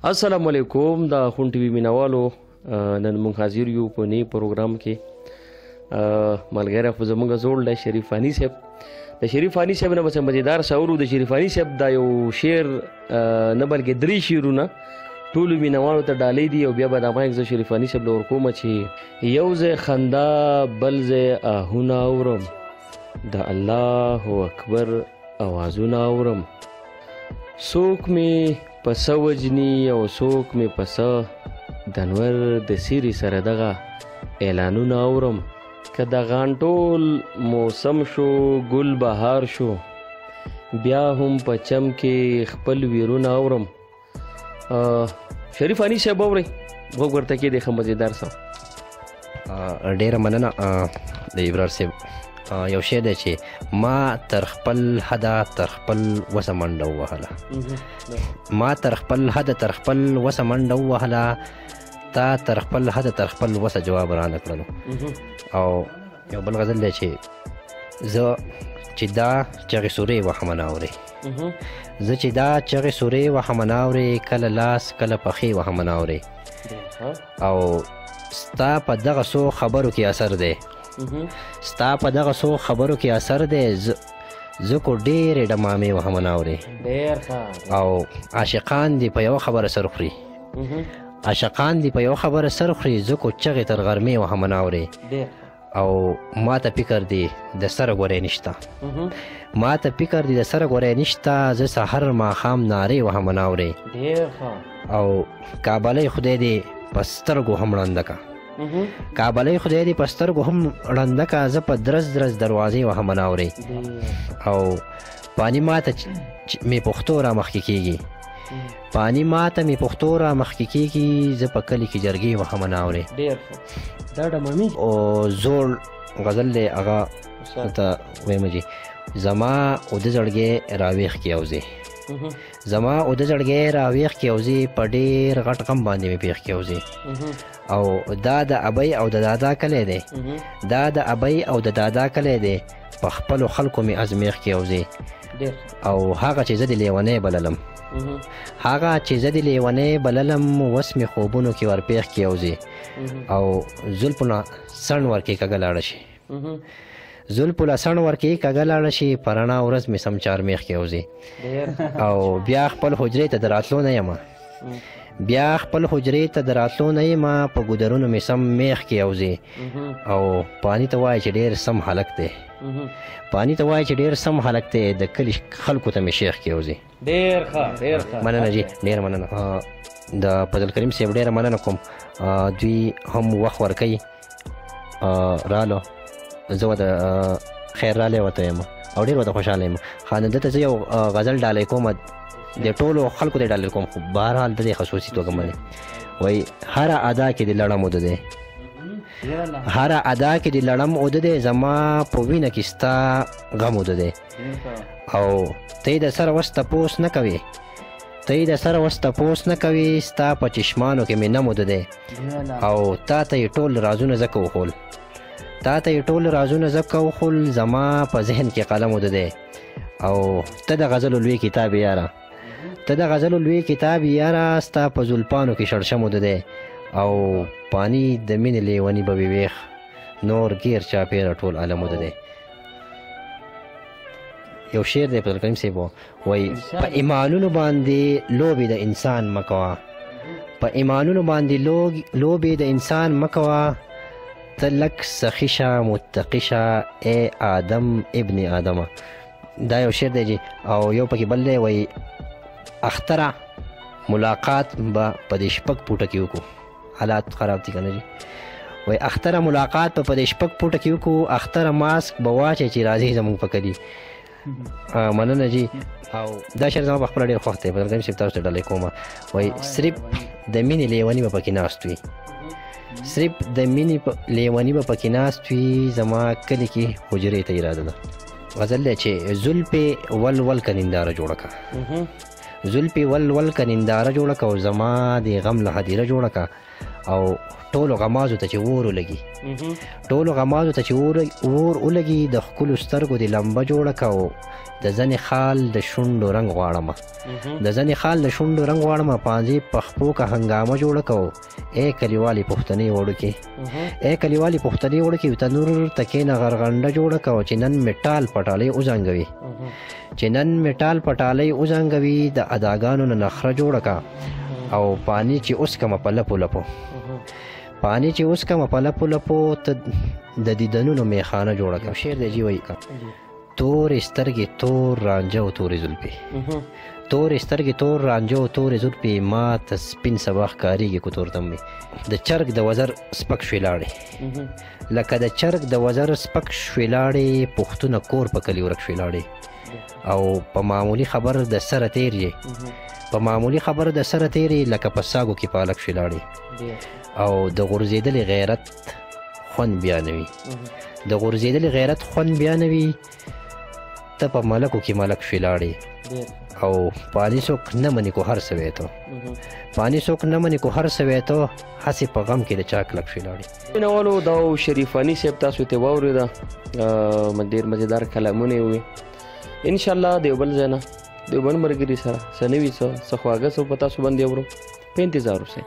السلام علیکم د خون ټي وي مینوالو نن موږ حاضر یو په نی پروګرام کې ملګری خو زموږ زوړ دی شریفانی صاحب د شریفانی صاحب نه به مزیدار ساورو د شریفانی صاحب دا یو شعر نه بلکې درې شعرونه ټولو مینوالو ته ډالۍ دي او بیا به دا مایک زه شریفانی صاحب له ورکومه چې یو ځای خندا بل ځای آهونه اورم د الله اکبر اوازونه اورم څوک مې پسه وجني او څوک مې پسه د انور د سیري سره دغه اعلانونه اورم که د غانټول موسم شو ګل بهار شو بیا هم په چم کې خپل ویرونه اورم شریفانی صاحب اورئ غوږ ورته کېدی ښه مزیدار څه ډېره مننه د ابرار صاحب یو شی دی چې ما تر خپل حده تر خپل وسه منډه ووهله ما تر خپل حده تر خپل وسه منډه ووهله تا تر خپل حده تر خپل وسه جواب رانه کړلو او یو بل غزل دی چې زه چې دا چغې سورې وهم نه اورې زه چې دا چغې سورې وهم نه اورې کله لاس کله پښې وهم نه اورې او ستا په دغه څو خبرو کې اثر دی ستا په دغه څو خبرو کې اثر دی زه کو ډېرې ډمامې وهم نه اورې او عاشقان دې په یوه خبره سر خوري عاشقان دې په یوه خبره سر خوري زه کو چغې تر غرمې وهم نه اورې او ما ته فکر دی د سره ګوری نشته ما ته فکر دی د سره ګوری نشته زه سحر ماښام نارې وهم نه اورې او کابلی خدای دې په سترګو هم ړنده که کابلی خدای دې په سترګو هم ړنده که زه په درز درز دروازې وهم نه اورې او پانی ماته مې پښتو را مخکې کېږي پانی ماته مې پښتو را مخکې کېږي زه په کلي کې جرګې وهم نه اورې او زوړ غزل دی هغه ته ویمه جي زما اوده زړګی راویښ کې اوځې زما اوده زړګی راویښ کې اوځې په ډېر غټ غم باندې مې پېښ کې اوځې او دا د ابۍ او د دادا کلی دی دا د ابۍ او د دادا کلی دی په خپلو خلکو مې ازمېښ کې اوځې او هغه چې زه د لیونی بللم هغه چې زه د لیونی بللم اوس مې خوبونو کې ورپېښ کې اوځې او زلفونه سڼ ورکې کږه لاړه شي زلفونه سڼ ورکې کږه لاړه شي په رڼا ورځ مې سم چارمېښ کې اوځې او بیا خپل حجرې ته د راتلو نه یمه بیا خپل حجرې ته د راتلو نه یمه په ګودرونو مې سم میخ کې اوځې او پانی ته وایي چې ډېر سم هلک دی پانی ته وایي چې ډېر سم هلک دی د کلي خلکو ته مې شیخ کې اوځې مننه جي ډېره مننه د فضل کریم صاحب ډېره مننه کوم دوی هم وخت ورکوي رالو زه د خیر رالی ورته یم او ډېر ورته خوشحاله یم خانه دته زه یو غزل ډالۍ کوم د ټولو خلکو ته ډالۍ کوم خو بهرحال د دې خصوصي توګه منې وایي هره ادا کې د لړم اوده دی هره ادا کې د لړم اوده دی زما په وینه کې ستا غم اوده دی او ته یې د سره وس تپوس نه کوې ته یې د سره وس تپوس نه کوې ستا په چشمانو کې مې نم اوده دی او تا ته یې ټول رازونه ځکه وښول تا ته یې ټول رازونه ځکه وښول زما په ذهن کې قلم اوده دی او ته د غزلو لوی کتاب یاره ته د غزلو لوی کتاب یاره ستا په زلفانو کې شړشم اوده دی او پانی د مینې لیوني به وي ویښ نور ګیر چاپېره ټول عالم اوده دی یو شعر دی فضل کریم صاحب وایي په ایمانونو باندې لوبې د انسان مه کوه په ایمانونو باندې لوبې د انسان مه کوه ته لږ سخي شه متقي شه ای آدم ابن آدمه دا یو شعر دی جي او یو پکې بل دی وایي اختره ملاقات به په دې شپږ پوټه کې وکړو حالات خراب دي که نه جي وایي اختره ملاقات به په دې شپږ پوټه کې وکړو اختره ماسک به واچوې چې راځي زموږ په کلي مننه جي او دا شعر زما په خپله ډېر خوښ دی فضل کریم صاحب تاسو ته ډالۍ کومه وایي صرف د مینې لیوني به پکې ناست وي صرف د مینې لیوني به پکې ناست وي زما کلي کې حجرې ته اراده ده غزل دی چې زلفې ول که ننداره جوړه که زلفې ول که ننداره جوړه که او زما د غم له هدیره جوړه که او ټولو غمازو ته چې اور ولګي ټولو غمازو ته چې اور ولګي د ښکلو سترګو د لمبه جوړه که او د ځنې خال د شونډو رنګ غواړمه د ځنې خال د شونډو رنګ غواړمه پانځې پخپو که هنګامه جوړه که ای کلیوالې پښتنې وړوکې ای کلیوالې پښتنې وړوکې تنور تکې نه غرغنډه جوړه که چې نن مې ټال پټالۍ وزنګوي چې نن مې ټال پټالۍ وزنګوي د اداګانو نه نخره جوړه که او پانی چې اوس کمه په لپو لپو پانی چې اوس کمه په لپو لپو ته د دیدنونو میخانه جوړه که شعر دی جی وایي تورې سترګې تور رانجه او تورې زلفې تورې سترګې تور رانجه او تورې زلفې ما ته سپین سبا ښکارېږي که تورتم مې د چرګ د وزر سپک شوې لاړې لکه د چرګ د وزر سپک شوې لاړې پښتونه کور په کلي ورک شوې لاړې او په معمولي خبر د سره تېر یې په معمولي خبر د سره تېر یې لکه په ساګو کې پالک شوې لاړې او د غورځېدلې غیرت خوند بیانوي د غورځېدلې غیرت خوند بیانوي ته په ملکو کې ملک شوې لاړې او پانی څوک نه مني کو هر سوی ته پانی څوک نه مني کو هر سوی ته هسې په غم کې د چا کلک شوې لاړې مینوالو دا شریفاني صاحب تاسو ته واورېده ډېر مزېدار کلامونه یې وویل انشاءالله د یو بل ځای نه د یو بل ملګري سره څه نوي څه خواږه څه په تاسو باندې اورو په انتظار اوسئ